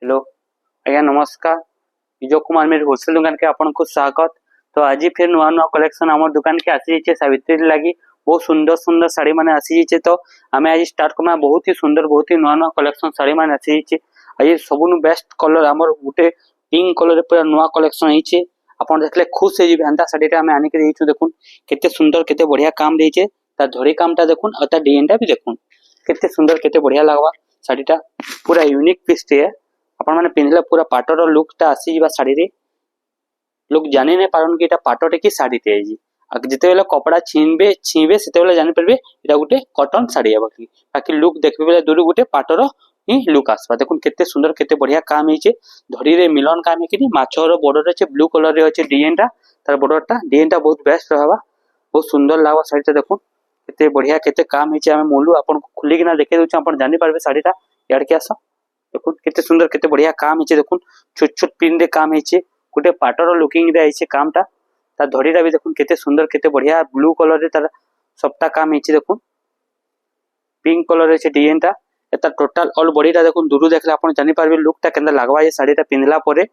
Hello आज्ञा नमस्कार। विजय कुमार मेरे होलसेल दुकान के आपन को स्वागत। तो आज फिर नुआ नुआ कलेक्शन आम दुकान के आसी सावित्री लगी बहुत सुंदर सुंदर शाड़ी मैंने आसी। तो आम आज स्टार्ट करना बहुत ही सुंदर बहुत ही नुआ नुआ कलेक्शन शाड़ी मैंने आसी। आज सब बेस्ट कलर आम गोटे पिंक कलर पूरा नुआ कलेक्शन होती आपन देखले खुश हो एंता शाड़ी आम आनिक देखुन केते सुंदर केते बढ़िया काम देचे तार धड़ी कामटा देखुन और तार डिजाइन भी देखुन केते सुंदर केते बढ़िया लगवा शाड़ीटा पूरा यूनिक पीस टे आपण माने पिनले पूरा पाटर लुकटा आसी जिबा शाड़ी रे लोग जानि नै पारन कि एटा पाटटे कि शाड़ी टे जी जते बेले कपड़ा छींबे सेते बेले जानि परबे एटा गुटे कॉटन शाड़ी है बाकी लुक देखबे बेले दूर गुटे पाटर ही लुक आसबा। देखुन केते सुंदर केते बढ़िया काम हिचे धड़ी रे मिलन काम हेकि माछर बॉर्डर रे ब्लू कलर रे अछि डिजाइनटा तार बॉर्डरटा डिजाइनटा बहुत बेस्ट रहबा बहुत सुंदर लागबा शाड़ीटा। देखुन केते बढ़िया केते काम हिचे हम मोलू आपन को खुली किना देखे दोछ आपन जानि पारबे शाड़ीटा यार के आसा। देखुन केते सुंदर केते बढ़िया काम हिचे देखुन छोट छोट पिन रे काम हिचे गुटे पाटर लुकिंग रे आइছে कामटा ता धड़ीरा भी देखुन केते सुंदर केते बढ़िया ब्लू कलर रे तार सबटा काम हिचे देखुन पिंक कलर रे छै डिजाइनटा एता टोटल ऑल बॉडीटा देखुन दूर देखले आपन जानि पारबे लुकटा केनदा लागबा ये साड़ीटा पिनला परे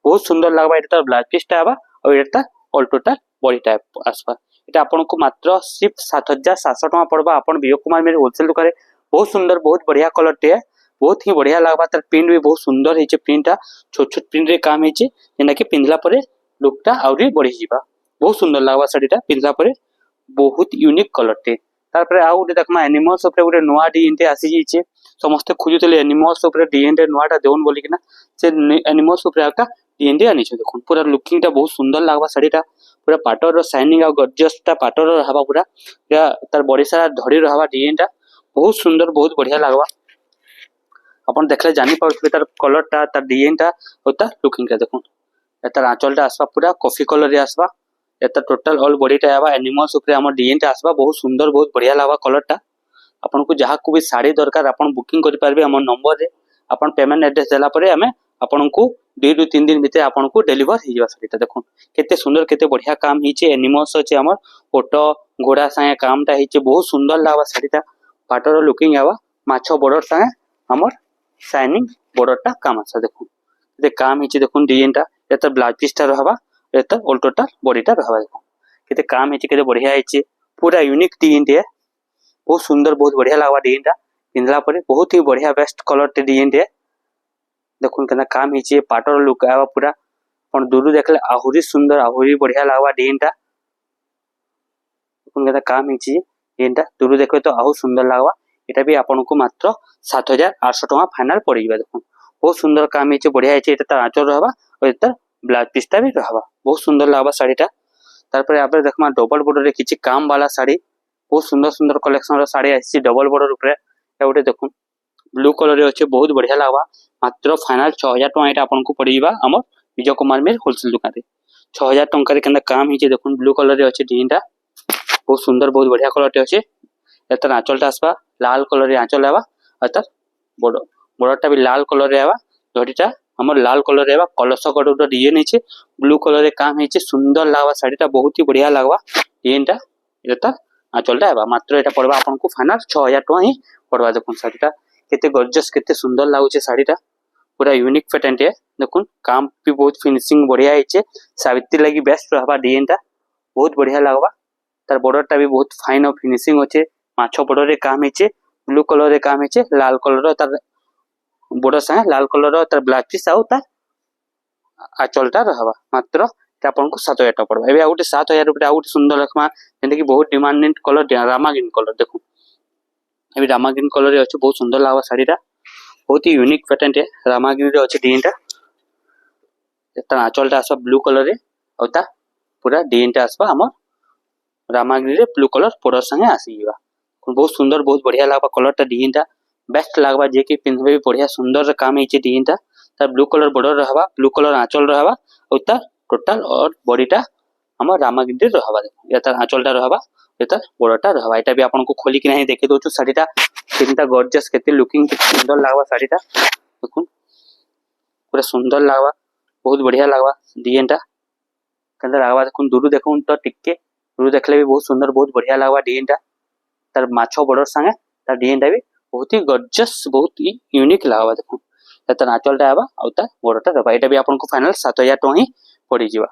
बहुत सुंदर लागबा। एटा ब्लाउज पीसटा आबा और एटा ऑल टोटल बॉडीटा आसबा। एटा आपन को मात्र सिर्फ 7700 टका पड़बा। आपन विजय कुमार मेरे होलसेल दुकान बहुत सुंदर बहुत बढ़िया कलर टे बहुत ही बढ़िया लगवा तार प्रिंट भी बहुत सुंदर है प्रिंटा छोट छोट प्रिंट रे काम है जेना कि पिंधला परे लुकटा आउरी बढ़ी जीवा बहुत सुंदर लगवा साड़ीटा पिंधला परे बहुत यूनिक कलर टे। तार परे आउ गोटे देखमा एनिमल्स ऊपर गोटे नुआ डिजाइन टे आसी जीचे समस्त खोजुतले एनिमल्स ऊपर डिजाइन टे नुआटा देउन बोली किना से एनिमल्स ऊपर आका डिजाइन टे आनी छ। देखुन पूरा लुकिंग टा बहुत सुंदर लगवा साड़ीटा पूरा पाटर रो शाइनिंग आ गॉर्जियस टा पाटर रो हवा पूरा या तार बॉडी सारा धड़ी रहवा डिजाइन टा बहुत सुंदर बहुत बढ़िया लगवा अपन देखले जानि पाउथबे तार कलरटा तार डिजाइनटा और तार लुकिंगटा देखुन एतार आंचलटा आसबा पूरा कॉफी कलर रे आसबा एता टोटल ऑल बॉडीटा आबा एनिमल्स ऊपर हमर डिजाइनटा आसबा बहुत सुंदर बहुत बढ़िया लागबा कलरटा। आपन को जहा को भी साड़ी दरकार आपन बुकिंग करि पारबे हमर नंबर रे आपन पेमेंट एड्रेस देला परे हमें आपन को 2 रु 3 दिन भीतर आपन को डिलीवर हो जाबा। साड़ीटा देखुन केते सुंदर केते बढ़िया काम हिचे एनिमल्स अछि हमर फोटो घोड़ा साए कामटा हिचे बहुत सुंदर लागबा साड़ीटा पाटर लुकिंग आबा माछो बॉर्डर साए हमर शाइनिंग बॉर्डरटा काम आसा। देखुन जे काम हिचे देखुन डिजाइनटा एता ब्लाउज पीसटा रहबा एता ऑल टोटल बॉडीटा रहबा। देखुन केते काम हिचे केते बढ़िया हिचे पूरा यूनिक डिजाइन टे बहुत सुंदर बहुत बढ़िया लागबा डिजाइनटा पिनला परे बहुत ही बढ़िया बेस्ट कलर टे डिजाइन टे देखुन केना काम हिचे पाटर लुक आबा पूरा पण दूर देखले आहुरी सुंदर आहुरी बढ़िया लागबा डिजाइनटा देखुन केना काम हिचे डिजाइनटा दूर देखबे तो आहु सुंदर लागबा। एटा भी आपन को मात्र 7800 टका फाइनल पड़ी जाबा। देखुन बहुत सुंदर काम हिचे बढ़िया हिचे एटा तार आंचल रहबा और एटा ब्लाउज पीसटा भी रहबा बहुत सुंदर लागबा साड़ीटा। तार परे आपरे देखमा डबल बॉर्डर रे किछि काम वाला साड़ी बहुत सुंदर सुंदर कलेक्शन रो साड़ी आसी डबल बॉर्डर ऊपर एवटे देखुन ब्लू कलर रे अछि बहुत बढ़िया लागबा मात्र फाइनल 6000 टका एटा आपन को पड़ी जाबा हमर विजय कुमार मेर होलसेल दुकान रे 6000 टका रे केना काम हिचे देखुन ब्लू कलर रे अछि डिजाइनटा बहुत सुंदर बहुत बढ़िया कलर टे अछि एता आंचलटा आसबा लाल कलर रे आंचल आबा एता बॉर्डरटा भी लाल कलर रे आबा धड़ीटा हमर लाल कलर रे आबा कलश कटो डिजाइन हिचे ब्लू कलर रे काम हिचे सुंदर लागबा साड़ीटा बहुत ही बढ़िया लागबा डिजाइनटा एता आंचलटा आबा मात्र एटा पड़बा आपन को फाइनल 6000 टका ही पड़बा। देखुन साड़ीटा केते गॉर्जियस केते सुंदर लागुचे साड़ीटा पूरा यूनिक पैटर्न टे देखुन काम भी बहुत फिनिशिंग बढ़िया हिचे सावित्री लागि बेस्ट रहबा डिजाइनटा बहुत बढ़िया लागबा तार बॉर्डरटा भी बहुत फाइन और फिनिशिंग होचे माछो बॉर्डर रे काम हिचे ब्लू कलर रे काम हिचे लाल कलर तार बॉर्डर साए लाल कलर तार ब्लाउज पीस आउ तार आंचलटा रहबा मात्र आपन को 7000 टका पड़बा। एबे आउटे 7000 रुपया आउटे सुंदर रखमा जेंते कि बहुत demanded colour Rama green colour देखुन एबे रामा ग्रीन कलर रे अछि बहुत सुंदर लागबा साड़ीटा बहुत ही यूनिक पैटर्न टे रामा ग्रीन रे अछि डिजाइनटा एता आंचलटा आसबा ब्लू कलर रे और ता पूरा डिजाइनटा आसबा हमर रामा ग्रीन रे ब्लू कलर बॉर्डर संगे आसी जीवा बहुत सुंदर बहुत बढ़िया लागबा कलरटा डिजाइनटा बेस्ट लागबा जे कि पिनबे भी बढ़िया सुंदर काम हिचे डिजाइनटा तार ब्लू कलर बॉर्डर रहबा ब्लू कलर आंचल रहबा और तार टोटल और बॉडीटा हमर रामा ग्रीन रे रहबा। देखो एता आंचलटा रहबा एता बॉर्डरटा रहबा एटा भी आपन को खोली कि नहीं देखे दोछु साड़ीटा किनता गॉर्जियस केते लुकिंग सुंदर लागबा साड़ीटा देखुन पूरा सुंदर लागबा बहुत बढ़िया लागबा डिजाइनटा केनता लागबा देखुन दूर देखुन तो टिके दूर देखले भी बहुत सुंदर बहुत बढ़िया लागबा डिजाइनटा तार माछो बॉर्डर संगे तार डिजाइनटा भी बहुत ही गॉर्जियस बहुत ही यूनिक लागबा देखुन तार आंचलटा हेबा आउ तार बॉर्डरटा रहबा एटा भी आपनको फाइनल 7000 टଙ୍କା ही पड़ी जिबा।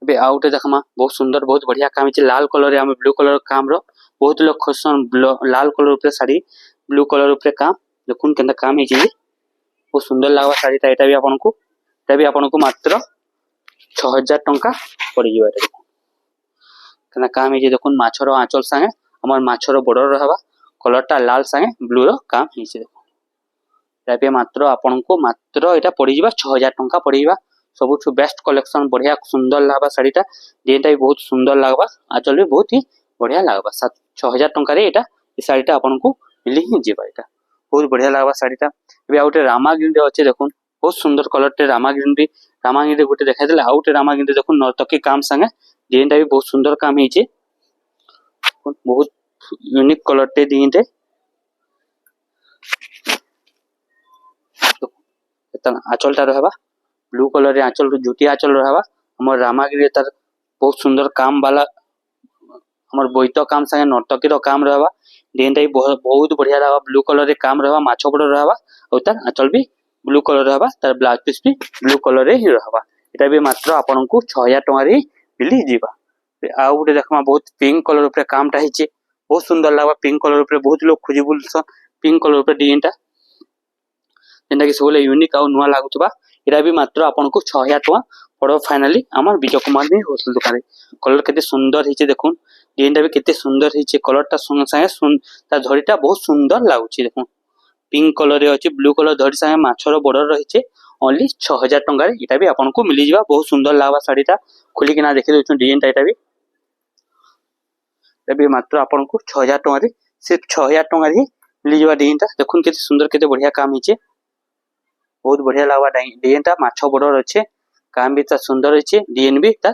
बे आउटे देखमा बहुत सुंदर बहुत बढ़िया काम है लाल कलर में ब्लू कलर काम रो बहुत लोग खुशन लाल कलर ऊपर साड़ी ब्लू कलर ऊपर काम देखुन केनता काम है बहुत सुंदर लागबा साड़ीटा एटा भी आपनको मात्र 6000 टଙ୍କା पड़ी जिबा एटा केना काम है देखुन माछर आंचल संगे हमर माछर बॉर्डर रहबा कलरटा लाल संगे ब्लू रो काम है देखो एटा भी मात्र आपनको मात्र एटा पड़ी जिबा 6000 टଙ୍କା पड़ी जिबा सबुठु बेस्ट कलेक्शन बढ़िया सुंदर लागबा साड़ीटा जेटा भी बहुत सुंदर लागबा आंचल भी बहुत ही बढ़िया लागबा 6000 टଙ୍କା रे एटा ए साड़ीटा आपनको मिली ही जिबा एटा बहुत बढ़िया लागबा साड़ीटा बे आउटे रामा ग्रीन रे अछि देखुन बहुत सुंदर कलर टे रामा ग्रीन रे गोटे देखाइ देला आउटे रामा ग्रीन रे देखुन नर्तकी काम संगे जेटा भी बहुत सुंदर काम हिचे बहुत यूनिक कलर टे दीते आंचलटा रहबा ब्लू कलर रे आंचल जुटी आंचल रहबा हमर रामागिरी तार बहुत सुंदर काम वाला हमर बोइत काम संगे नर्तकी रो काम रहबा डेनटा बहुत बढ़िया रहबा ब्लू कलर रे काम रहबा माछो बड़ रहबा और तार आंचल भी ब्लू कलर रहबा तार ब्लाउज पीस भी ब्लू कलर रे ही रहबा एटा भी मात्र आपनको 6000 टଙ୍କା रे मिली जिबा। आ गुटे देखमा बहुत पिंक कलर ऊपर कामटा हिचे बहुत सुंदर लागबा पिंक कलर ऊपर बहुत लोग खोजी बुलसन पिंक कलर ऊपर डिजाइनटा जेंटा कि सबले यूनिक आ नुवा लागुतबा एटा भी मात्र आपनको 6000 टଙ୍କା पड़ो फाइनली हमर विजय कुमार में होलसेल दुकान रे कलर केते सुंदर हिचे देखुन डिजाइनटा भी केते सुंदर हिचे कलरटा संगे ता धड़ीटा बहुत सुंदर लागुची देखुन पिंक कलर रे अछि ब्लू कलर धड़ी संगे माछर बॉर्डर रहिचे ओनली 6000 टଙ୍କା रे एटा भी आपनको मिली जिबा बहुत सुंदर लागबा साड़ीटा खुली किना देखि देछु डिजाइनटा एटा भी मात्र आपनको 6000 टଙ୍କା रे सिर्फ 6000 टଙ୍କା रे मिली जिबा डिजाइनटा देखुन केते सुंदर केते बढ़िया काम हिचे बहुत बढ़िया लागबा डिजाइनटा माछो बॉर्डर अच्छे काम भी ता सुंदर अच्छे डिजाइन भी ता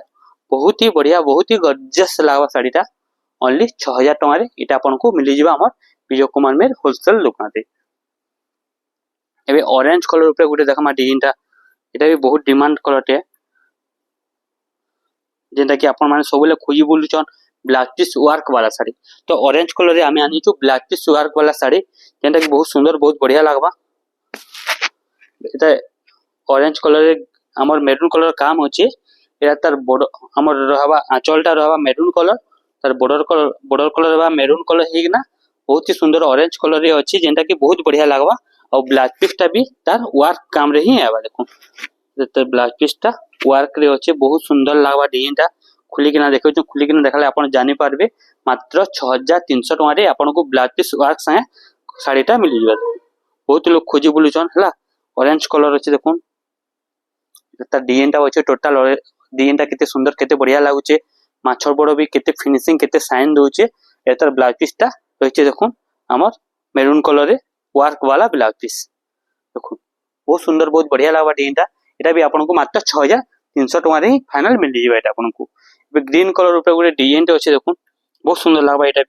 बहुत ही बढ़िया बहुत ही गॉर्जियस लागबा साड़ीटा ओनली 6000 टଙ୍କା रे एटा आपनको मिली जिबा हमर विजय कुमार में होलसेल दुकान रे। एबे ऑरेंज कलर ऊपर गुटे देखमा डिजाइनटा एटा भी बहुत डिमांड कलर टे जेंटा कि आपन माने सबले खोजी बोलुचन ब्लैक पीस वर्क वाला साड़ी तो ऑरेंज कलर रे आमी आनी छु ब्लैक पीस वर्क वाला साड़ी जेंटा कि बहुत सुंदर बहुत बढ़िया लागबा एटा ऑरेंज कलर रे हमर मैरून कलर काम होचे एटा तार बॉर्डर हमर रहबा आंचलटा रहबा मैरून कलर तार बॉर्डर कलर रहबा मैरून कलर हेगना बहुत ही सुंदर ऑरेंज कलर रे अछि जेंटा कि बहुत बढ़िया लागबा और ब्लैक पीसटा भी तार वर्क काम रे ही आबा देखो तार ब्लैक पीसटा वर्क रे अछि बहुत सुंदर लागबा डिजाइनटा खुली किना देखो जो खुली किना देखले आपण जानि पारबे मात्र 6300 टଙ୍କା रे आपण को ब्लैक पीस वर्क संगे साड़ीटा मिली जिबा बहुत लोग खोजी बुलुचन हला ऑरेंज कलर अछि देखुन ता डिजाइनटा अछि टोटल डिजाइनटा केते सुंदर केते बढ़िया लागुचे माछर बड़ भी केते फिनिशिंग केते साइन दोचे एतर ब्लाउज पीसटा रहिचे देखुन हमर मैरून कलर रे वर्क वाला ब्लाउज पीस देखुन बहुत सुंदर बहुत बढ़िया लागबा डिजाइनटा एटा भी आपनको मात्र 6300 टଙ୍କା रे फाइनल मिल जिबा एटा आपनको बे ग्रीन कलर ऊपर गुटे डिजाइन अछि देखुन बहुत सुंदर लागबा एटा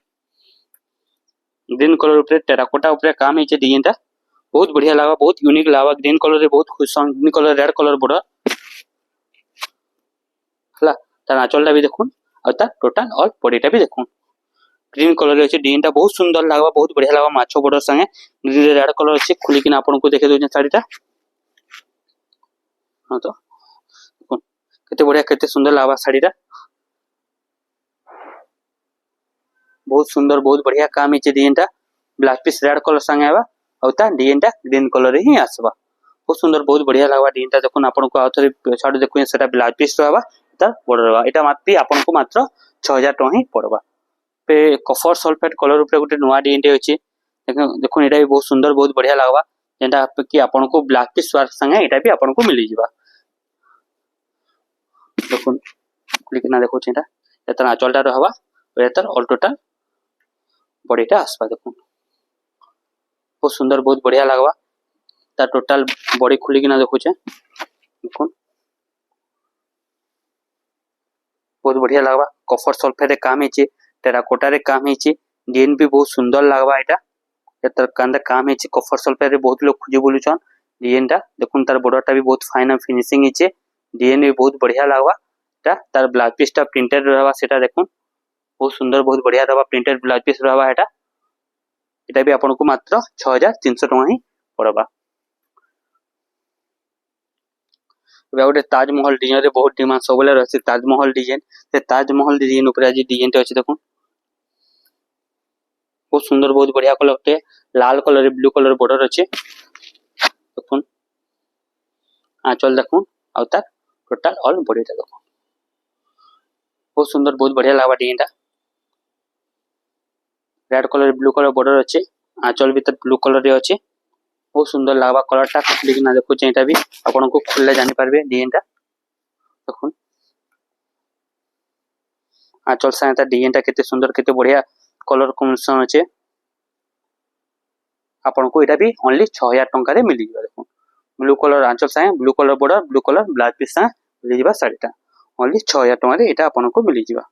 ग्रीन कलर ऊपर टेराकोटा ऊपर काम हिचे डिजाइनटा बहुत बढ़िया लागबा बहुत यूनिक लागबा ग्रीन कलर रे बहुत खुश green colour red colour border हला ता आंचलटा भी देखुन और ता टोटल ऑल बॉडीटा भी देखुन ग्रीन कलर रे अछि डिजाइनटा बहुत सुंदर लागबा बहुत बढ़िया लागबा माछो बॉर्डर संगे ग्रीन रे रेड कलर अछि खुली किना आपनको देखे दोजन साड़ीटा हां तो केते बढ़िया केते सुंदर लागबा साड़ीटा बहुत सुंदर बहुत बढ़िया काम हिचे डिजाइनटा ब्लैक पीस रेड कलर संगे आबा और ता डिजाइनटा ग्रीन कलर रे ही आसबा बहुत सुंदर बहुत बढ़िया लागबा डिजाइनटा देखुन आपनको आथरे साड़ी देखुन सेटा ब्लाउज पीस रहबा ता बॉर्डर रहबा एटा मात्र आपनको मात्र 6000 टଙ୍କା ही पड़बा पे कफर सल्फेट कलर ऊपर गुटे नवा डिजाइन अछि देखुन एटा भी बहुत सुंदर बहुत बढ़िया लागबा जेंटा कि आपनको ब्लैक पीस वर्क संगे एटा भी आपनको मिली जिबा देखुन क्लिक ना देखो चिंता एतना आंचलटा रहबा और एतर ऑल टोटल बॉडीटा आसबा देखुन बहुत सुंदर बहुत बढ़िया लागबा ता टोटल बॉडी खुली किना देखो छे देखुन बहुत बढ़िया लागबा कफर सल्फेट रे काम हिचे टेराकोटा रे काम हिचे डिजाइन भी बहुत सुंदर लागबा एटा एतर कंदा काम हिचे कफर सल्फेट रे बहुत लोग खोजी बोलुचन डिजाइनटा देखुन तार बॉर्डरटा भी बहुत फाइन और फिनिशिंग हिचे डिजाइन भी बहुत बढ़िया लागबा ता तार ब्लाउज पीसटा प्रिंटेड रहबा सेटा देखुन बहुत सुंदर बहुत बढ़िया रहबा प्रिंटेड ब्लाउज पीस रहबा एटा भी आपनको मात्र 6300 टଙ୍କା ही पड़वा। गोटे ताजमहल डिजाइन रे बहुत डिमांड सब रही ताजमहल डिजाइन से ताजमहल डिजाइन ऊपर आज डिजाइन टे अच्छे देखो बहुत सुंदर बहुत बढ़िया कलर टे लाल कलर ब्लू कलर बॉर्डर अच्छे देखो आंचल देखो आउ तार टोटल ऑल बॉडी टा देखो बहुत सुंदर बहुत बढ़िया लगा डिजाइन टा red colour blue colour border अच्छे आंचल भी ब्लू कलर रे अच्छे बहुत सुंदर लगवा कलर टा लेकिन देखो एटा भी आपन को खुलले जानि पारबे डिजाइन टा देखो आंचल साथ डिजाइन टा केते सुंदर केते बढ़िया कलर कॉम्बिनेशन अच्छे आपन को एटा भी ओनली 6000 टंका रे मिली जिबा देखो ब्लू कलर आंचल साथ blue colour border blue colour blouse piece साथ मिली जिबा साड़ी टा ओनली 6000 टंका रे एटा आपन को मिली जिबा।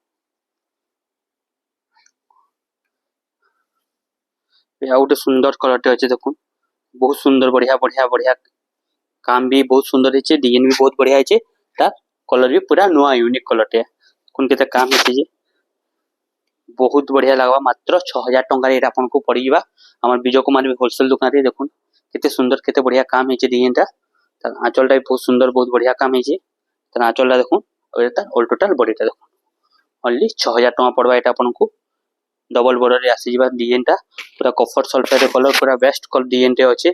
या उटे सुंदर कलर टे अच्छे देखो बहुत सुंदर बढ़िया बढ़िया बढ़िया काम भी बहुत सुंदर है डिजाइन भी बहुत बढ़िया है तार कलर भी पूरा नुआ यूनिक कलर टे कौन केते काम है बहुत बढ़िया लगवा मात्र 6000 टंका रे आपन को पड़ी जिबा हमर विजय कुमार भी होलसेल दुकान रे देखुन केते सुंदर केते बढ़िया काम है डिजाइन टा तार आंचल टा बहुत सुंदर बहुत बढ़िया काम है तार आंचल टा देखुन और तार ऑल टोटल बॉडी टा देखुन ओनली 6000 टंका पड़वा एटा आपन को डबल बॉर्डर रे आसी जिबा डिजाइन टा पूरा कफर सल्फेट कलर पूरा बेस्ट कलर डिजाइन टे अच्छे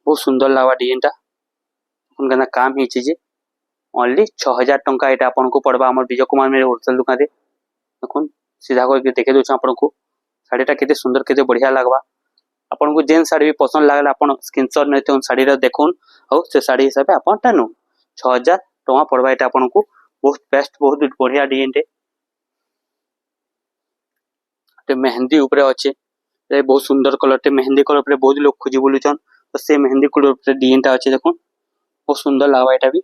बहुत सुंदर लगा डिजाइन टा उनका काम ही चीज ओनली 6000 टंका एटा आपन को पड़वा हमर विजय कुमार मेरे होलसेल दुकान रे देखुन सीधा करके देखे दोछ आपन को साड़ी टा केते सुंदर केते बढ़िया लगवा आपन को जेन साड़ी भी पसंद लागला आपन स्क्रीनशॉट नेते उन साड़ी रे देखुन और से साड़ी हिसाब आपन टानु 6000 टंका पड़वा एटा आपन को बहुत बेस्ट बहुत बढ़िया डिजाइन टे मेहंदी ऊपर अच्छे बहुत सुंदर कलर टे मेहंदी कलर ऊपर बहुत लोग खोजी बोलुचन तो से मेहंदी कलर ऊपर डिजाइन टा अच्छे देखो बहुत सुंदर लागवा एटा भी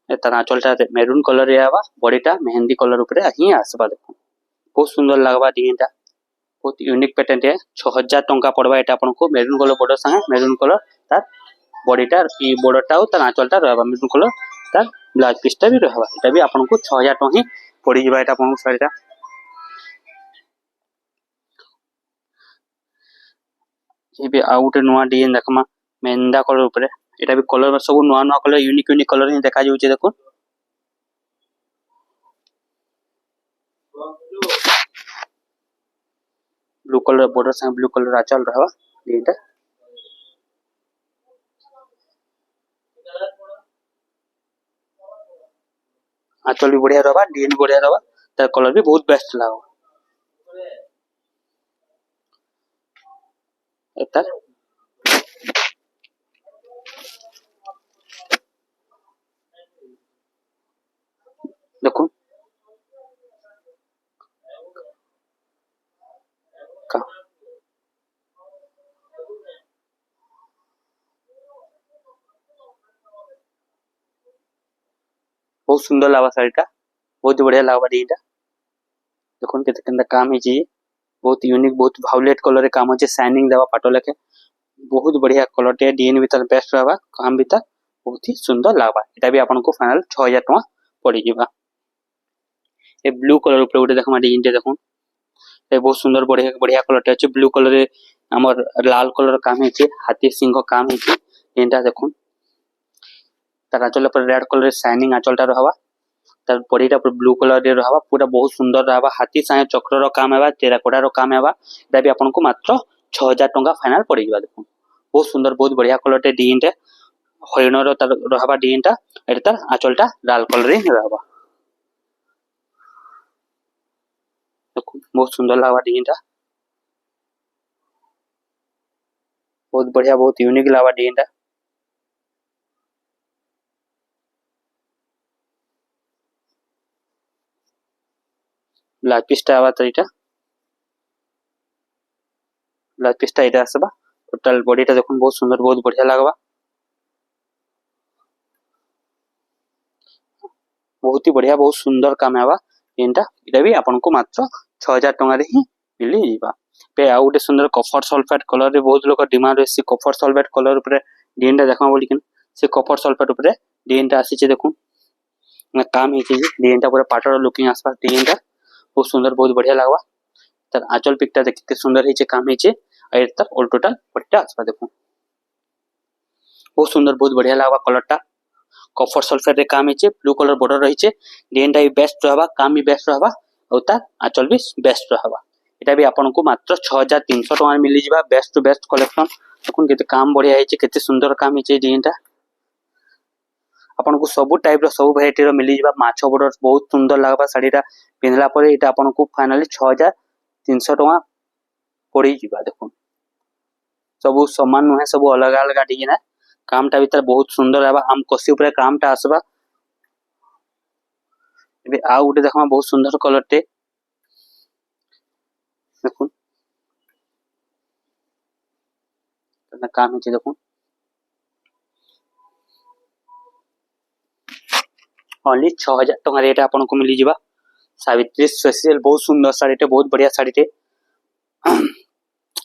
एतना आंचलटा मेरून कलर रे आवा बॉडीटा मेहंदी कलर ऊपर ही आसबा देखो बहुत सुंदर लागवा डिजाइन टा बहुत यूनिक पैटर्न है 6000 टंका पड़वा एटा आपन को मेरून कलर बॉर्डर संगे मेरून कलर तार बॉडीटा ई बॉर्डरटा और तार आंचलटा रहबा मेरून कलर तार ब्लाउज पीसटा भी रहबा एटा भी आपन को 6000 टंका ही पड़ी जिबा एटा आपन को साड़ीटा ये भी आउट नुआ डिजाइन देखमा मेहंदा कलर ऊपर एटा भी कलर सब नुआ नुआ कलर यूनिक यूनिक कलर ही देखा जाउचे देखो ब्लू कलर बॉर्डर संग ब्लू कलर आंचल रहबा डिजाइन आंचल भी बढ़िया रहबा डिजाइन भी बढ़िया रहबा तार कलर भी बहुत बेस्ट लागो एतार देखो का बहुत सुंदर लागवा साड़ीटा बहुत बढ़िया लागवा डिजाइन टा देखो केते केंदा काम है जी बहुत यूनिक बहुत वायलेट कलर रे काम होचे शाइनिंग देवा पाटो लेके बहुत बढ़िया कलर टे डिजाइन भी तार बेस्ट रहबा काम भी तार बहुत ही सुंदर लागबा एटा भी आपन को फाइनल 6000 टका पड़ी जिबा ए ब्लू कलर ऊपर उठे देखमा डिजाइन टे देखो ए बहुत सुंदर बढ़िया बढ़िया कलर टे अछि ब्लू कलर रे हमर लाल कलर काम है छी हाथी सिंह काम है छी एंटा देखो तार आंचल पर रेड कलर रे शाइनिंग आंचलटा रहबा तार बॉडीटा पर ब्लू कलर रे रहबा पूरा बहुत सुंदर रहबा हाथी साए चक्र रो काम हेबा टेराकोटा रो काम हेबा एटा भी आपन को मात्र 6000 टका फाइनल पड़ी जिबा देखो बहुत सुंदर बहुत बढ़िया कलर टे डिजाइन टे हरिण रो तार रहबा डिजाइन टा एटा तार आंचलटा लाल कलर रे रहबा देखो बहुत सुंदर लागबा डिजाइन टा बहुत बढ़िया बहुत यूनिक लागबा डिजाइन टा ब्लाउज पीसटा आवा तरीटा ब्लाउज पीसटा एटा आसबा टोटल बॉडीटा देखो बहुत सुंदर बहुत बढ़िया लागबा बहुत ही बढ़िया बहुत सुंदर काम हेबा एंटा एटा भी आपन को मात्र 6000 टका रे ही मिली जिबा पे आ उटे सुंदर कफर सल्फेट कलर रे बहुत लोग डिमांड होसी कफर सल्फेट कलर ऊपर डिजाइन टा देखमा बोली से कफर सल्फेट ऊपर डिजाइन टा आसी छे देखो काम ହେଇଛି ଯେ ଡିଜାଇନଟା ପୁରା ପାଟର ଲୁକିଂ ଆସବା ଡିଜାଇନଟା ବହୁତ ସୁନ୍ଦର ବହୁତ ବଢିଆ ଲାଗବା ତାର ଆंचल ପିକଟା ଦେଖ କେତେ ସୁନ୍ଦର ହେଇছে काम ହେଇছে ଆଉ ଏଟା ଅଲ ଟୋଟାଲ ପट्टा आसबा देखो बहुत सुंदर बहुत बढ़िया लागबा कलरटा कॉपर सल्फेट रे काम ହେଇছে ब्लू कलर बॉर्डर रहिছে डिजाइनटा भी बेस्ट रहबा काम भी बेस्ट रहबा और तार आंचल भी बेस्ट रहबा एटा भी आपनको मात्र 6300 टका में मिली जिबा बेस्ट टू बेस्ट कलेक्शन देखुन केते काम बढ़िया ହେଇছে केते सुंदर काम ହେଇছে डिजाइनटा आपनको सब टाइप रो सब वैरायटी रो मिली जिबा माछो बॉर्डर बहुत सुंदर लागबा साड़ीटा पिनला परे एटा आपनको फाइनली 6300 टका पड़ी जिबा देखुन सब समान नुहे सब अलग अलग डिजाइन है कामटा भीतर बहुत सुंदर है आम कसी ऊपर कामटा आसबा एबे आ उठे देखमा बहुत सुंदर कलरटे देखुन तना काम है देखुन ओनली 6000 टका रेट आपन को मिली जिबा सावित्री स्पेशल बहुत सुंदर साड़ीटे बहुत बढ़िया साड़ीटे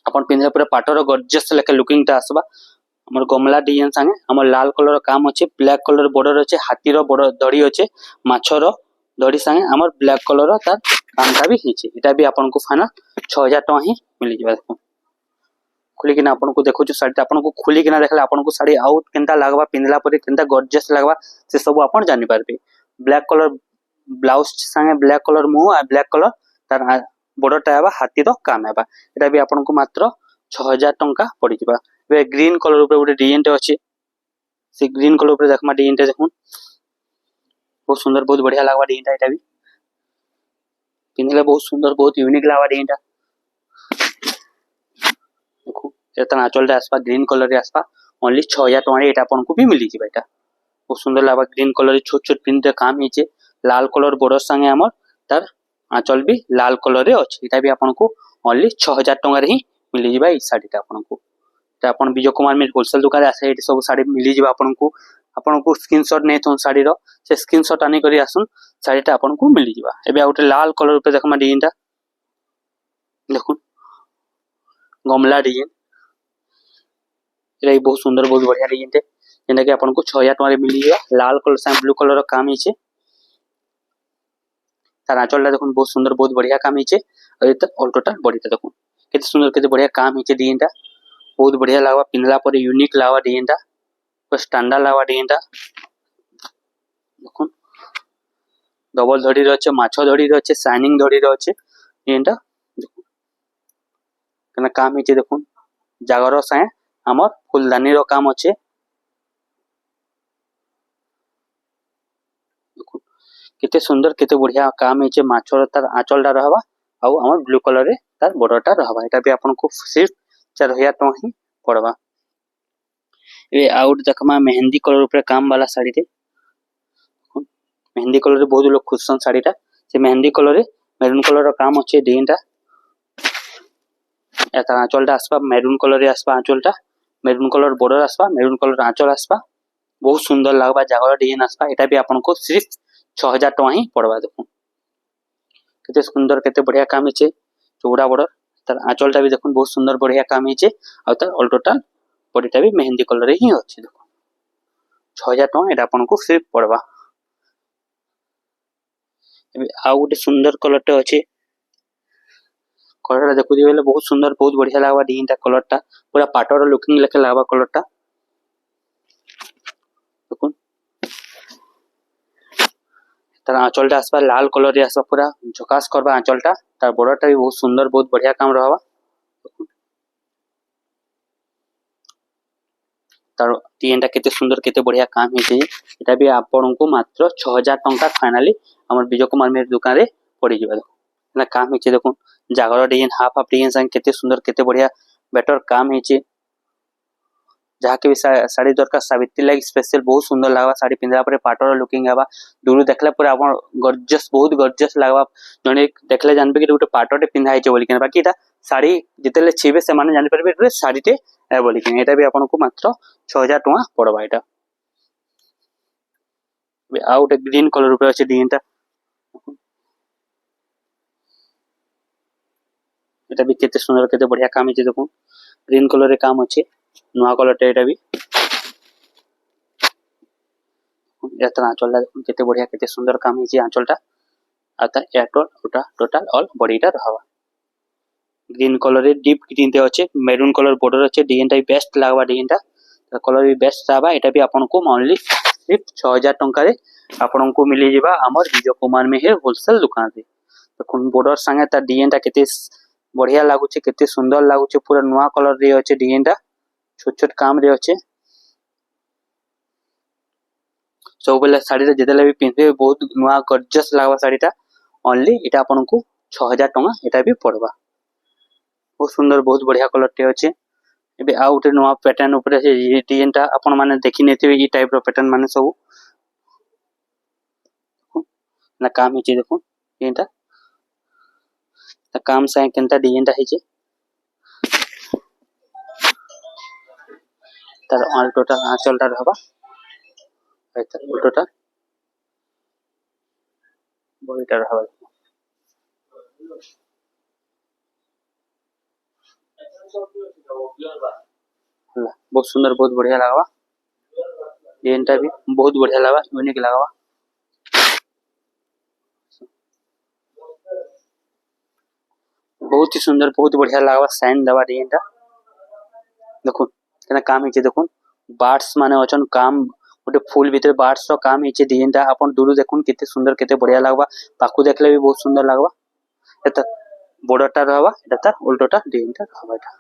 अपन पिनले पूरा पाटर गॉर्जियस लेके लुकिंग टा आसबा हमर गमला डिजाइन संगे हमर लाल कलर काम अच्छे ब्लैक कलर बॉर्डर अच्छे हाथी रो बॉर्डर दड़ी अच्छे माछर दड़ी संगे हमर ब्लैक कलर तार कामटा भी हिचे एटा भी आपन को फाइनल 6000 टका ही मिली जिबा देखो खुली किना आपन को देखो जो साड़ी आपन को खुली किना देखला आपन को साड़ी आउट केनता लागबा पिनला परे केनता गॉर्जियस लागबा से सब आपन जानि पारबे ब्लैक कलर ब्लाउज संगे ब्लैक कलर मुंह आ ब्लैक कलर तार बॉर्डर टा हेबा हाथी रो काम हेबा एटा भी आपन को मात्र 6000 टका पड़ी जिबा वे ग्रीन कलर ऊपर गोटे डिजाइन टे अछि से ग्रीन कलर ऊपर देखमा डिजाइन टे देखुन बहुत सुंदर बहुत बढ़िया लागबा डिजाइन टा एटा भी पिनले बहुत सुंदर बहुत यूनिक लागबा डिजाइन टा देखो एतना आंचल रे आसपा ग्रीन कलर रे आसपा ओनली 6000 टका रे एटा आपन को भी मिली जिबा एटा बहुत सुंदर लागबा ग्रीन कलर रे छोट छोट प्रिंट रे काम हिचे लाल कलर बॉर्डर संगे हमर तार आंचल भी लाल कलर रे अछि एटा भी आपन को ओनली 6000 टका रे ही मिली जिबा ई साड़ीटा आपन को तो अपन विजय कुमार में होलसेल दुकान आसे एटी सब साड़ी मिली जिबा आपन को स्क्रीनशॉट नै थोन साड़ी रो से स्क्रीनशॉट आनी करी आसुन साड़ीटा आपन को मिली जिबा एबे आउटे लाल कलर पे देखमा डिजाइनटा देखुन गमला डिजाइन एटा बहुत सुंदर बहुत बढ़िया डिजाइन टे जेना कि आपन को 6000 टका रे मिली जिबा लाल कलर से ब्लू कलर रो काम हिचे तार आंचलटा देखुन बहुत सुंदर बहुत बढ़िया काम हिचे और एत ऑल टोटल बॉडीटा देखुन केते सुंदर केते बढ़िया काम हिचे डिजाइनटा बहुत बढ़िया लागबा पिनला पर यूनिक लागबा डिजाइनटा तो स्टैंडर्ड लागबा डिजाइनटा देखुन डबल धड़ी रो छै माछो धड़ी रो छै शाइनिंग धड़ी रो छै डिजाइनटा देखुन कना काम हिचे देखुन जागर साए हमर फुलदानी रो काम अछि देखुन केते सुंदर केते बढ़िया काम हिचे माछो तार आंचलटा रहबा आ हमर ब्लू कलर रे तार बॉर्डरटा रहबा एटा भी आपन को सिर्फ 4000 टका ही पड़वा ए आउट देखमा मेहंदी कलर ऊपर काम वाला साड़ी टे मेहंदी कलर रे बहुत लोग खुश सन साड़ीटा से मेहंदी कलर रे मेरून कलर रो काम अछि डिजाइनटा एता आंचलटा आसबा मेरून कलर रे आसबा आंचलटा मेरून कलर बॉर्डर आसबा मेरून कलर आंचल आसबा बहुत सुंदर लागबा जागर डिजाइन आसबा एटा भी आपन को सिर्फ 6000 टका ही पड़वा देखो केते सुंदर केते बढ़िया काम हिचे चौड़ा बॉर्डर तार आंचलटा भी देखुन बहुत सुंदर बढ़िया काम हिचे आ तार ऑल टोटल बॉडीटा भी मेहंदी कलर रे ही अछि देखो 6000 टका एटा आपन को सिर्फ पड़वा एबे आ गोटे सुंदर कलरटे अछि कलरटा देखु दिबेले बहुत सुंदर बहुत बढ़िया लागबा डिजाइनटा कलरटा पूरा पाटर लुकिंग लेके लागबा कलरटा देखुन तार आंचलटा आसबा लाल कलर रे आसबा पूरा झकास करबा आंचलटा तार बॉर्डरटा भी बहुत सुंदर बहुत बढ़िया काम रहबा तार डिजाइनटा केते सुंदर केते बढ़िया काम हिचे एटा भी आपन को मात्र 6000 टका फाइनली हमर विजय कुमार मेर दुकान रे पड़ी जिबा ना काम हिचे देखुन जागर डिजाइन हाफ हाफ डिजाइन संग केते सुंदर केते बढ़िया बेटर काम हिचे जहा के भी साड़ी दरकार सावित्री लागी स्पेशल बहुत सुंदर लागबा साड़ी पिंदरा परे पाटर लुकिंग आबा दूर देखला पूरा अपन गॉर्जियस बहुत गॉर्जियस लागबा जने देखले जानबे कि गोटे पाटरटे पिंधा हिचे बोली कि बाकी एटा साड़ी जितेले छिबे से माने जानि परबे रे साड़ीटे ए बोली कि एटा भी आपन को मात्र 6000 टका पड़बा एटा आ गोटे ग्रीन कलर ऊपर अछि डिजाइनटा एटा भी केते सुंदर केते बढ़िया काम हिचे देखो ग्रीन कलर रे काम अछि नुवा कलर टे एटा भी यार आंचलटा देखो केते बढ़िया केते सुंदर काम है आंचलटा आता एटा टोटल ऑल बॉडीटा रहबा ग्रीन कलर रे डीप ग्रीन दे अच्छे मेरून कलर बॉर्डर अच्छे डिजाइन टा बेस्ट लागबा डिजाइन टा कलर भी बेस्ट रहबा एटा भी आपन को ओनली सिर्फ 6000 टंका रे आपन को मिली जेबा हमर विजय कुमार में है होलसेल दुकान रे देखुन बॉर्डर संगे ता डिजाइन टा केते बढ़िया लागु छे केते सुंदर लागु छे पूरा नवा कलर रे अच्छे डिजाइन टा छोट छोट काम रे अच्छे सब बेले साड़ी रे जेतेले भी पिनबे बहुत नवा गॉर्जियस लागबा साड़ीटा ओनली एटा आपन को 6000 टंका एटा भी पड़बा बहुत सुंदर बहुत बढ़िया कलर टे अच्छे एबे आ उठे नवा पैटर्न ऊपर से ये डिजाइन टा अपन माने देखि नेथिबे ई टाइप रो पैटर्न माने सब ना काम हिचे देखो डिजाइन ता काम से केनता डिजाइन टा हिचे तार ऑल टोटल आंचलटा रहबा एता टोटल बॉडीटा रहबा बहुत सुंदर बहुत बढ़िया लागबा डिजाइन टा भी बहुत बढ़िया लागबा यूनिक लागबा बहुत ही सुंदर बहुत बढ़िया लागबा साइन दबा डिजाइन टा देखो केना काम हिचे देखो बार्ड्स माने अचन काम गोटे फूल भीतर बार्ड्स रो काम हिचे डिजाइन टा अपन दूर देखुन केते सुंदर केते बढ़िया लागबा पाकु देखले भी बहुत सुंदर लागबा एता बॉर्डरटा रहबा एता उल्टोटा डिजाइन टा रहबा एटा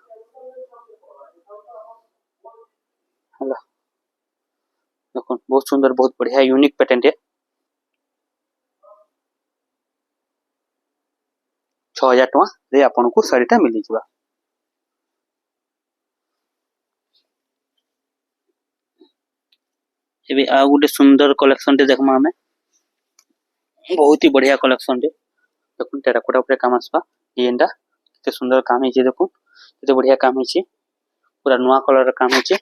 हला देखो बहुत सुंदर बहुत बढ़िया यूनिक पैटर्न है 6000 टका रे आपन को साड़ीटा मिली जिबा एबे आ गुटे सुंदर कलेक्शन टे देखमा हमें बहुत ही बढ़िया कलेक्शन टे देखुन टेराकोटा ऊपर काम आसबा डिजाइनटा केते सुंदर काम हिचे देखुन केते बढ़िया काम हिचे पूरा नवा कलर रा काम हिचे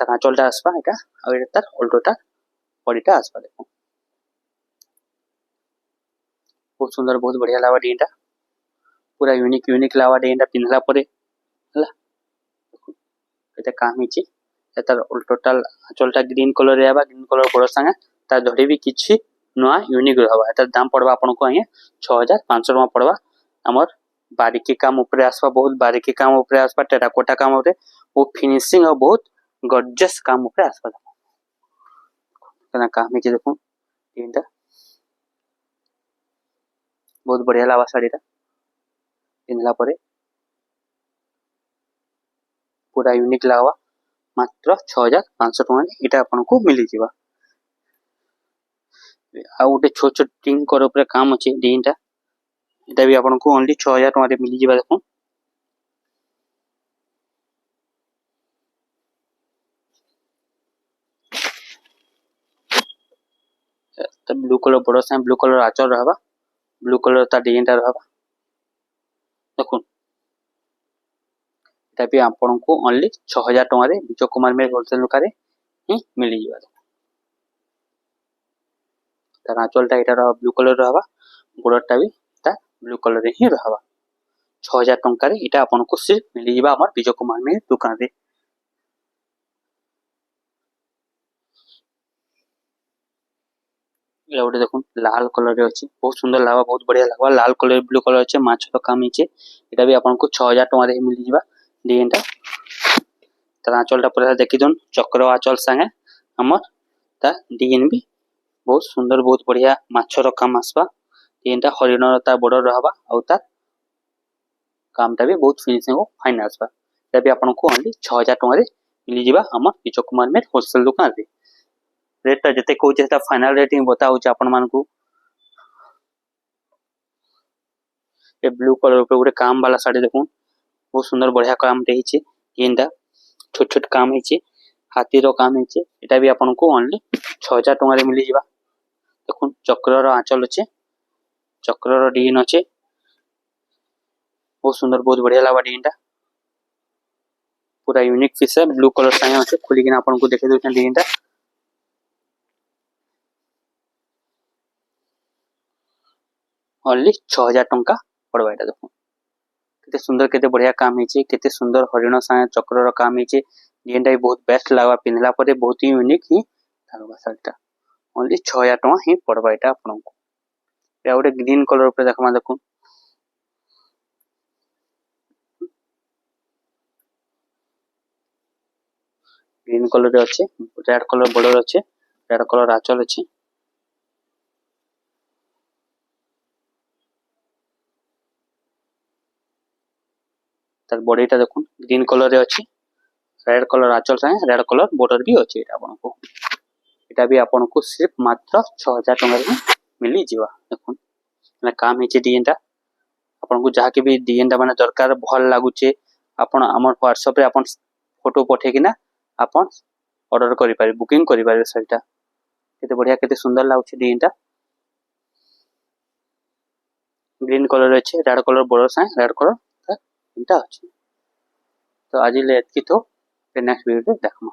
तार आंचलटा आसबा एटा आ एटा तार उल्टोटा बॉडीटा आसबा देखो बहुत सुंदर बहुत बढ़िया लावा डिजाइनटा पूरा यूनिक लावा डिजाइनटा पिनला परे हला एटा काम हिचे एटा टोटल आंचलटा ग्रीन कलर रे आबा ग्रीन कलर बड़ संगे ता धड़ी भी किछि नवा यूनिक रहबा एटा दाम पड़बा आपन को आए 6500 टका पड़बा हमर बारीकी काम ऊपर आसबा बहुत बारीकी काम ऊपर आसबा टेराकोटा काम ऊपर वो फिनिशिंग और बहुत गॉर्जियस काम ऊपर आसबा केना काम हिचे देखो डिजाइनटा बहुत बढ़िया लावा साड़ीटा पिनला परे पूरा यूनिक लागबा मात्र 6500 टका एटा आपन को मिली जिबा आ उटे छोट छोट टिंग कर ऊपर काम अछि डिजाइनटा एटा भी आपन को ओनली 6000 टका रे मिली जिबा देखो त ब्लू कलर बड़ से ब्लू कलर आचर रहबा ब्लू कलर ता डिजाइनटा रहबा देखो एटा भी आपन को ओनली 6000 टका रे विजय कुमार में होलसेल दुकान रे ही मिली जिबा तार आंचलटा एटा रह ब्लू कलर रहबा बॉर्डरटा भी ता ब्लू कलर रे ही रहबा 6000 टंका रे एटा आपन को सिर्फ मिली जिबा हमर विजय कुमार में दुकान रे ये उठे देखो लाल कलर रे अछि बहुत सुंदर लागबा बहुत बढ़िया लागबा लाल कलर ब्लू कलर अछि माछ तो काम हिचे एटा भी आपन को 6000 टका रे मिली जिबा डिजाइनटा तार आंचलटा पूरा देखि दोन चक्र आंचल संगे हमर ता डिजाइन भी बहुत सुंदर बहुत बढ़िया माछर काम आसबा डिजाइनटा हरिण ता बॉर्डर रहबा आ ता कामटा भी बहुत फिनिशिंग हो फाइन आसबा एटा भी आपन को ओनली 6000 टका रे मिली जिबा हमर विजय कुमार में होलसेल दुकान रे रेट जते कहू जे फाइनल रेटिंग बताऊ जे अपन मान को ए ब्लू कलर ऊपर गोटे काम वाला साड़ी देखो बहुत सुंदर बढ़िया काम रही इनटा छोट छोट काम हिचे हाथी रो काम हिचे एटा भी आपन को ओनली 6000 टका रे मिली जिबा देखो चक्र रो आंचल अछि चक्र रो डिजाइन अछि बहुत सुंदर बहुत बढ़िया लावा डिजाइनटा पूरा यूनिक पीस है ब्लू कलर साइन अछि खुली किना आपन को देखे दोछन डिजाइनटा ओनली 6000 टंका पड़बा एटा देखो केते सुंदर केते बढ़िया काम हिचे केते सुंदर हरिण साए चक्र रो काम हिचे डिजाइन भी बहुत बेस्ट लगा पिंधला पर बहुत ही यूनिक ही लगवा शाढ़ीटा ओनली 6000 टका ही पड़वा एटा आपनको या गोटे ग्रीन कलर ऊपर देखमा देखो ग्रीन कलर अच्छे रेड कलर बॉर्डर अच्छे रेड कलर आंचल अच्छे तार बॉडीटा देखो ग्रीन कलर रे अच्छे रेड कलर आंचल साथे रेड कलर बॉर्डर भी अच्छे एटा भी आपनको सिर्फ मात्र 6000 टका रे मिली जीवा देखो ना काम हेचे डिजाइन टा आपनको जहा के भी डिजाइन टा माने दरकार भल लागुचे आपण हमर WhatsApp रे आपण फोटो पठे किना आपण ऑर्डर करि पारे बुकिंग करि पारे साइटा केते बढ़िया केते सुंदर लागुचे डिजाइन टा ग्रीन कलर अच्छे रेड कलर बॉर्डर साथे रेड कलर इनटा अच्छे तो आज ले एतकी तो नेक्स्ट वीडियो देखमा।